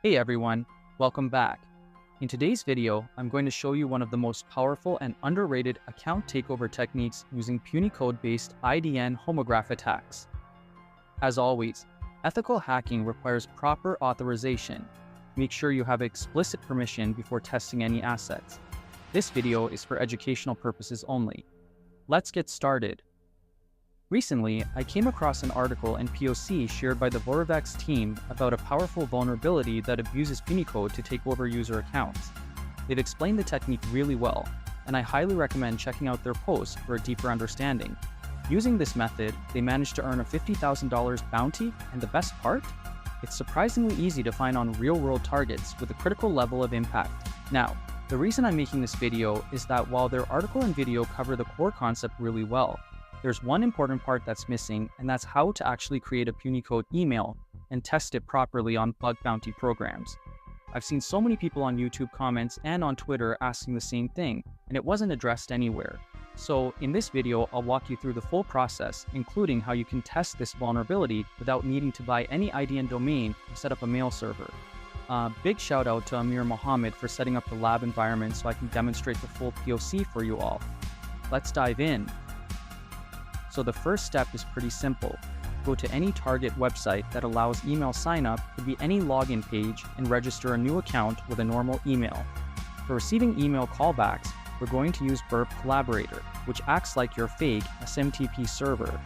Hey everyone, welcome back. In today's video, I'm going to show you one of the most powerful and underrated account takeover techniques using Punycode-based IDN homograph attacks. As always, ethical hacking requires proper authorization. Make sure you have explicit permission before testing any assets. This video is for educational purposes only. Let's get started. Recently, I came across an article and POC shared by the Vorvex team about a powerful vulnerability that abuses Punycode to take over user accounts. They've explained the technique really well, and I highly recommend checking out their post for a deeper understanding. Using this method, they managed to earn a $50,000 bounty, and the best part? It's surprisingly easy to find on real-world targets with a critical level of impact. Now, the reason I'm making this video is that while their article and video cover the core concept really well, there's one important part that's missing, and that's how to actually create a Punycode email and test it properly on bug bounty programs. I've seen so many people on YouTube comments and on Twitter asking the same thing, and it wasn't addressed anywhere. So in this video, I'll walk you through the full process, including how you can test this vulnerability without needing to buy any IDN domain or set up a mail server. Big shout out to Amir Mohammed for setting up the lab environment so I can demonstrate the full POC for you all. Let's dive in. So the first step is pretty simple. Go to any target website that allows email sign-up, could be any login page, and register a new account with a normal email. For receiving email callbacks, we're going to use Burp Collaborator, which acts like your fake SMTP server.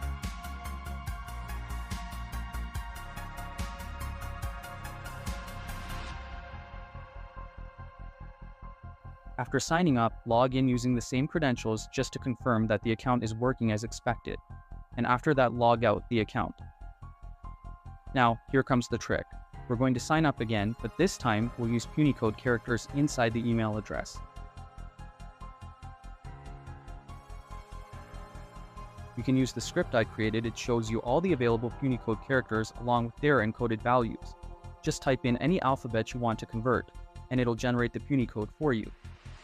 After signing up, log in using the same credentials just to confirm that the account is working as expected. And after that, log out the account. Now, here comes the trick. We're going to sign up again, but this time we'll use Punycode characters inside the email address. You can use the script I created. It shows you all the available Punycode characters along with their encoded values. Just type in any alphabet you want to convert, and it'll generate the Punycode for you.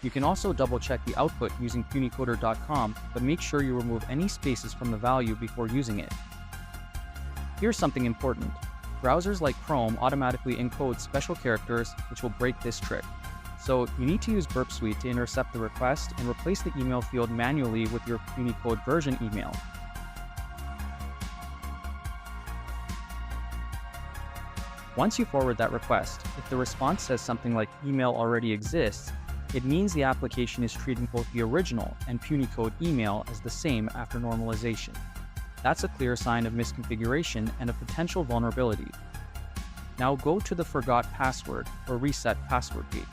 You can also double-check the output using punycoder.com, but make sure you remove any spaces from the value before using it. Here's something important. Browsers like Chrome automatically encode special characters, which will break this trick. So you need to use Burp Suite to intercept the request and replace the email field manually with your Punycode version email. Once you forward that request, if the response says something like email already exists, it means the application is treating both the original and Punycode email as the same after normalization. That's a clear sign of misconfiguration and a potential vulnerability. Now go to the Forgot Password or Reset Password page.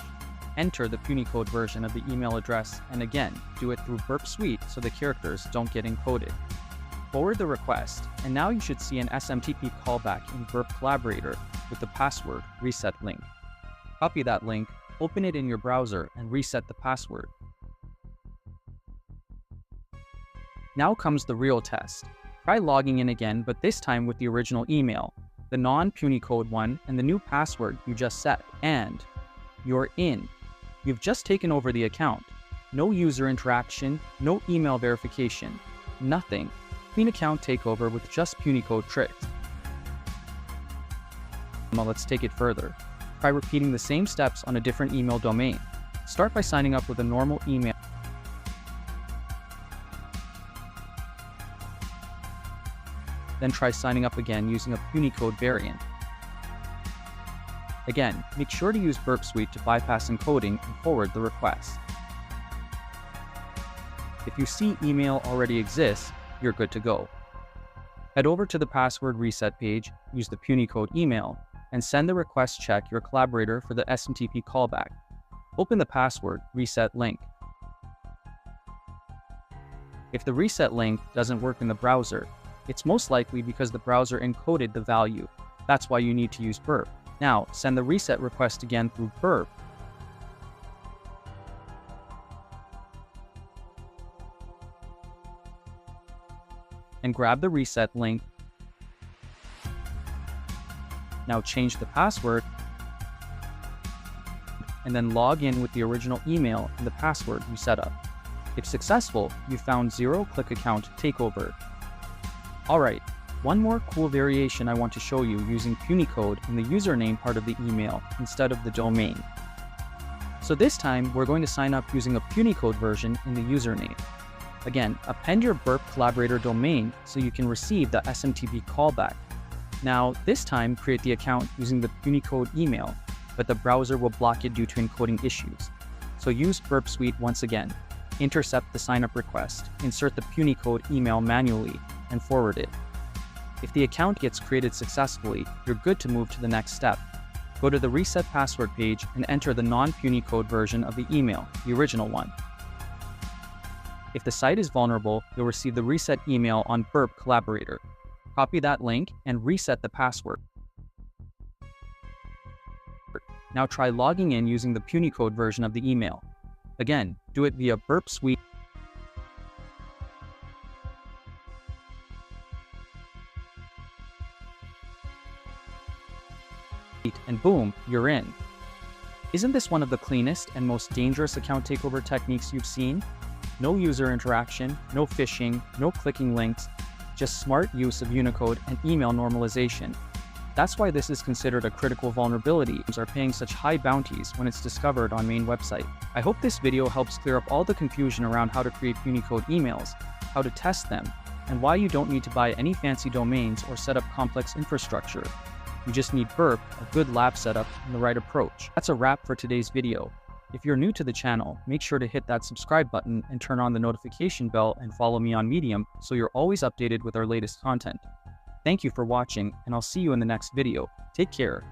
Enter the Punycode version of the email address, and again, do it through Burp Suite so the characters don't get encoded. Forward the request, and now you should see an SMTP callback in Burp Collaborator with the password reset link. Copy that link, open it in your browser, and reset the password. Now comes the real test. Try logging in again, but this time with the original email, the non-Punycode one, and the new password you just set, and you're in. You've just taken over the account. No user interaction, no email verification, nothing. Clean account takeover with just Punycode tricks. Now let's take it further. Try repeating the same steps on a different email domain. Start by signing up with a normal email. Then try signing up again using a Punycode variant. Again, make sure to use Burp Suite to bypass encoding and forward the request. If you see email already exists, you're good to go. Head over to the password reset page, use the Punycode email, and send the request check your collaborator for the SMTP callback. Open the password reset link. If the reset link doesn't work in the browser, it's most likely because the browser encoded the value. That's why you need to use Burp. Now, send the reset request again through Burp. And grab the reset link. Now change the password, and then log in with the original email and the password you set up. If successful, you found zero-click account takeover. Alright, One more cool variation I want to show you using Punycode in the username part of the email instead of the domain. So this time, we're going to sign up using a Punycode version in the username. Again, append your Burp Collaborator domain so you can receive the SMTP callback. Now, this time, create the account using the Punycode email, but the browser will block it due to encoding issues. So use Burp Suite once again. Intercept the signup request, insert the Punycode email manually, and forward it. If the account gets created successfully, you're good to move to the next step. Go to the Reset Password page and enter the non-Punycode version of the email, the original one. If the site is vulnerable, you'll receive the reset email on Burp Collaborator. Copy that link and reset the password. Now try logging in using the Punycode version of the email. Again, do it via Burp Suite. And boom, you're in. Isn't this one of the cleanest and most dangerous account takeover techniques you've seen? No user interaction, no phishing, no clicking links, just smart use of Unicode and email normalization. That's why this is considered a critical vulnerability. Users are paying such high bounties when it's discovered on main website. I hope this video helps clear up all the confusion around how to create Punycode emails, how to test them, and why you don't need to buy any fancy domains or set up complex infrastructure. You just need Burp, a good lab setup, and the right approach. That's a wrap for today's video. If you're new to the channel, make sure to hit that subscribe button and turn on the notification bell and follow me on Medium so you're always updated with our latest content. Thank you for watching, and I'll see you in the next video. Take care.